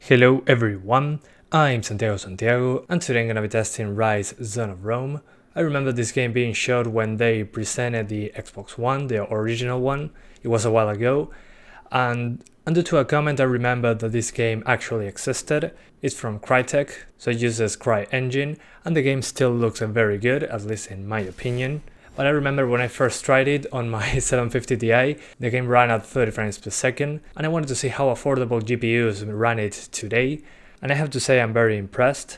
Hello everyone, I'm Santiago and today I'm gonna be testing Ryse Zone of Rome. I remember this game being showed when they presented the Xbox One, the original one. It was a while ago, and due to a comment I remember that this game actually existed. It's from Crytek, so it uses CryEngine, and the game still looks very good, at least in my opinion. But I remember when I first tried it on my 750 Ti, the game ran at 30 frames per second, and I wanted to see how affordable GPUs ran it today, and I have to say I'm very impressed.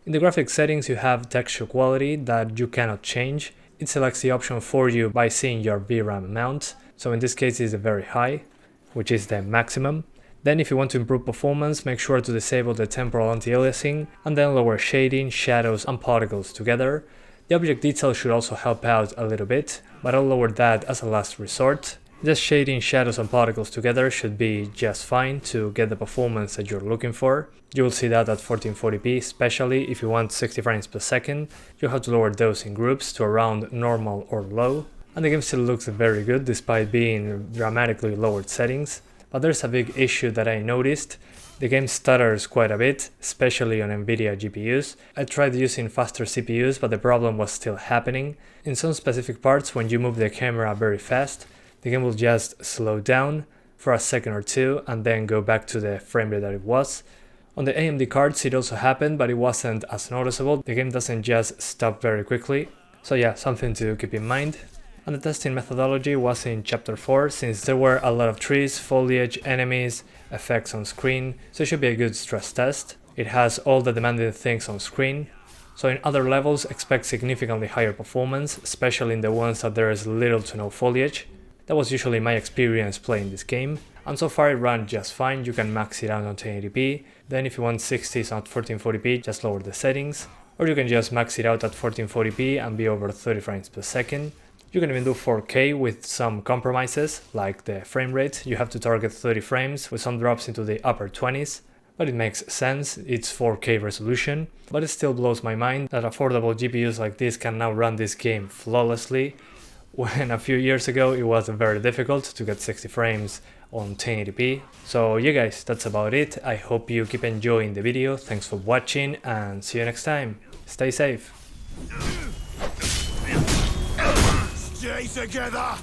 In the graphics settings you have texture quality that you cannot change. It selects the option for you by seeing your VRAM amount, so in this case it's very high, which is the maximum. Then if you want to improve performance, make sure to disable the temporal anti-aliasing, and then lower shading, shadows and particles together. The object detail should also help out a little bit, but I'll lower that as a last resort. Just shading shadows and particles together should be just fine to get the performance that you're looking for. You will see that at 1440p, especially if you want 60 frames per second. You'll have to lower those in groups to around normal or low. And the game still looks very good despite being dramatically lowered settings. But there's a big issue that I noticed. The game stutters quite a bit, especially on NVIDIA GPUs. I tried using faster CPUs, but the problem was still happening. In some specific parts, when you move the camera very fast, the game will just slow down for a second or two and then go back to the frame rate that it was. On the AMD cards it also happened, but it wasn't as noticeable. The game doesn't just stop very quickly. So yeah, something to keep in mind. And the testing methodology was in Chapter 4, since there were a lot of trees, foliage, enemies, effects on screen, so it should be a good stress test. It has all the demanding things on screen, so in other levels expect significantly higher performance, especially in the ones that there is little to no foliage. That was usually my experience playing this game, and so far it ran just fine. You can max it out on 1080p, then if you want 60s at 1440p just lower the settings, or you can just max it out at 1440p and be over 30 frames per second. You can even do 4K with some compromises, like the frame rate. You have to target 30 frames with some drops into the upper 20s, but it makes sense, it's 4K resolution. But it still blows my mind that affordable GPUs like this can now run this game flawlessly, when a few years ago it was very difficult to get 60 frames on 1080p. So yeah guys, that's about it. I hope you keep enjoying the video, thanks for watching and see you next time. Stay safe. Stay together!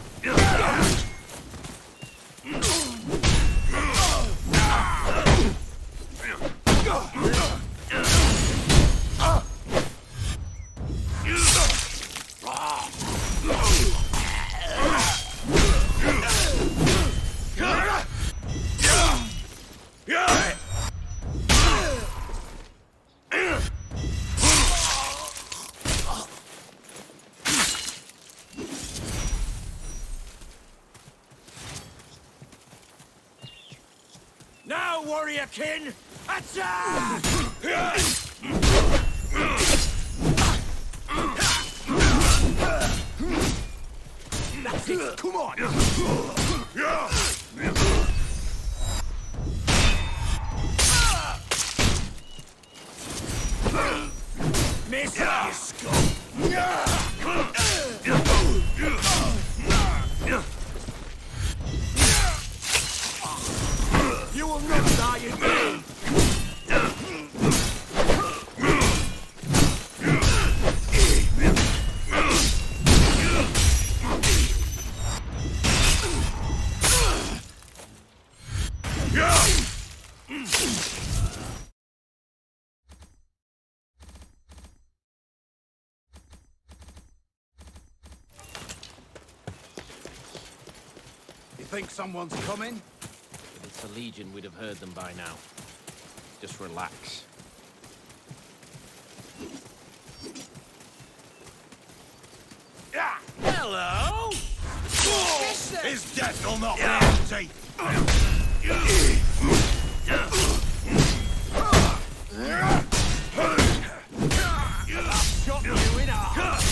Now, warrior kin! Attack! That's it! Come on! Miss your skull! You will not die in vain! You think someone's coming? If it's the Legion, we'd have heard them by now. Just relax. Yeah. Hello? His death will not be empty! Shot you in half.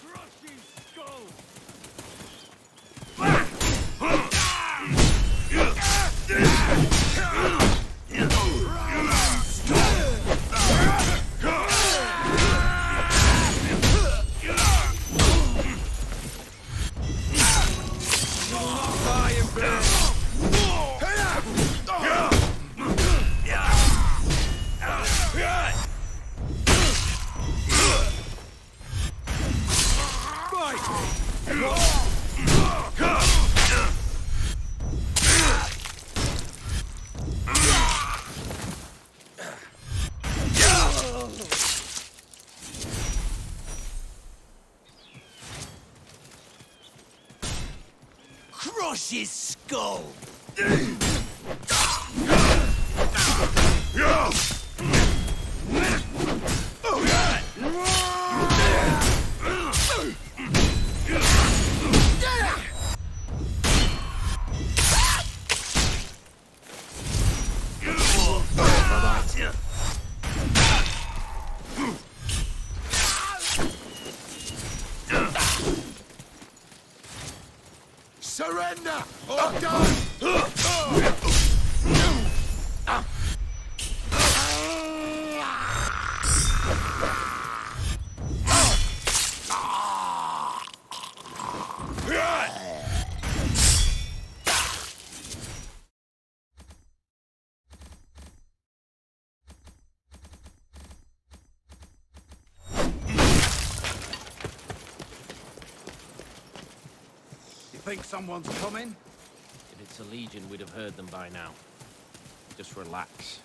Crush his skull! crush his skull. Surrender or die! Think someone's coming? If it's a Legion, we'd have heard them by now. Just relax.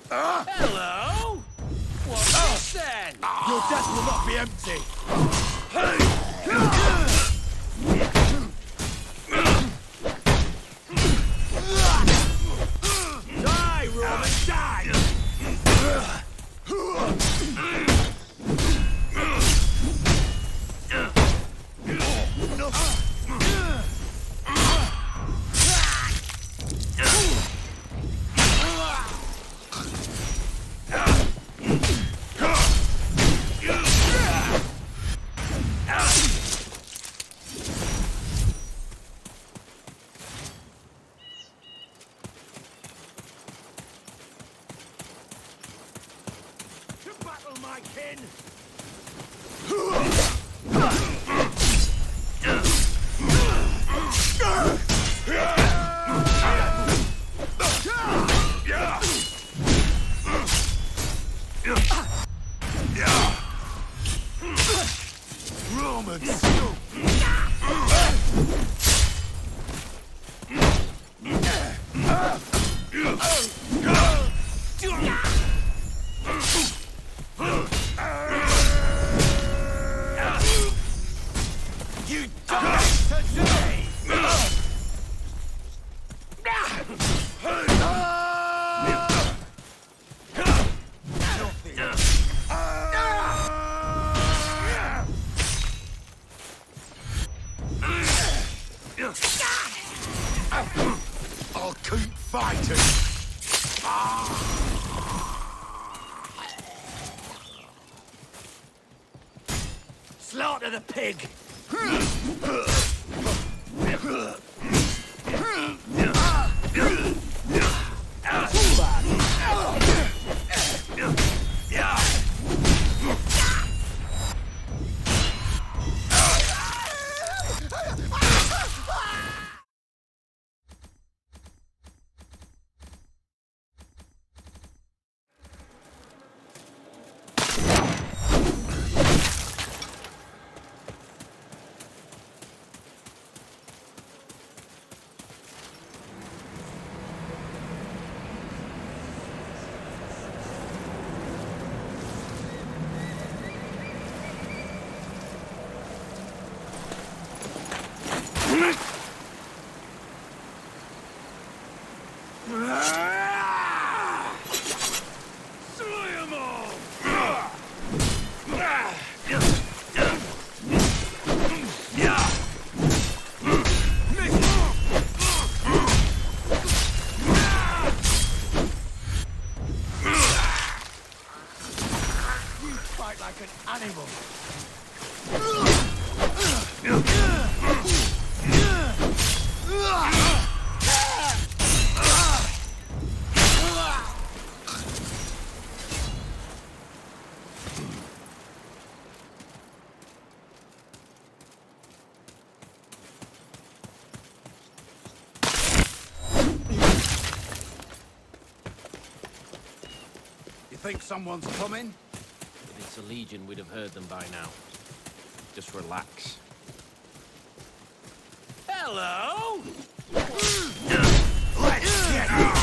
Hello? What's this then? Your death will not be empty! Die, Roman, die! My kin! Romans! You die today! I'll keep fighting! Slaughter the pig! Like an animal. You think someone's coming? If it's a Legion, we'd have heard them by now. Just relax. Hello? Let's get it!